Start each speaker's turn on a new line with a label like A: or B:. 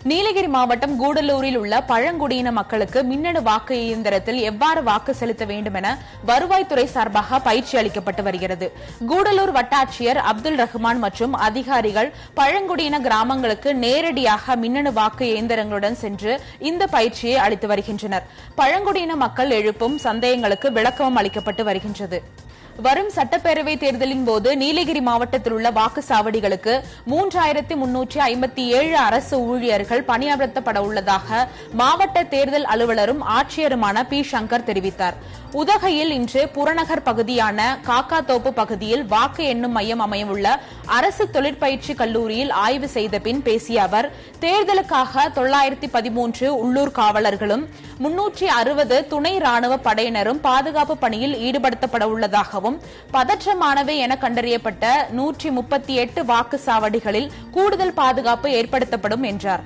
A: நீலகிரி மாவட்டம் கூடலூரில் உள்ள பழங்குடியின மக்களுக்கு மின்னணு வாக்கு இயந்திரத்தில் எவ்வாறு வாக்கு செலுத்த வேண்டும் என வருவாய்த்துறை சார்பாக பயிற்சி அளிக்கப்பட்டு வருகிறது. கூடலூர் வட்டாட்சியர் அப்துல் ரஹ்மான் மற்றும் அதிகாரிகள் பழங்குடியின கிராமங்களுக்கு நேரடியாக மின்னணு வாக்கு இயந்திரங்களுடன் சென்று இந்த பயிற்சியை அளித்து வருகின்றனர். பழங்குடியின மக்கள் எழுப்பும் சந்தேகங்களுக்கு விளக்கமும் அளிக்கப்பட்டு வருகின்றது. வரும் சட்டப்பேரவை தேர்தலின் போது நீலகிரி மாவட்டத்தில் உள்ள வாக்குச்சாவடிகளுக்கு 3357 அரசு ஊழியர்கள் பணியமர்த்தப்பட உள்ளதாக மாவட்ட தேர்தல் அலுவலரும் ஆட்சியருமான பி. சங்கர் தெரிவித்தார். உதகையில் இன்று புறநகர் பகுதியான காக்காத்தோப்பு பகுதியில் வாக்கு எண்ணும் மையம் அமையவுள்ள அரசு தொழிற்பயிற்சி கல்லூரியில் ஆய்வு செய்த பின் பேசிய அவர், தேர்தலுக்காக 913 உள்ளூர் காவலர்களும் 360 துணை ராணுவ படையினரும் பாதுகாப்பு பணியில் ஈடுபடுத்தப்பட உள்ளதாகவும், பதற்றமானவை என கண்டறியப்பட்ட 138 வாக்குச்சாவடிகளில் கூடுதல் பாதுகாப்பு ஏற்படுத்தப்படும் என்றார்.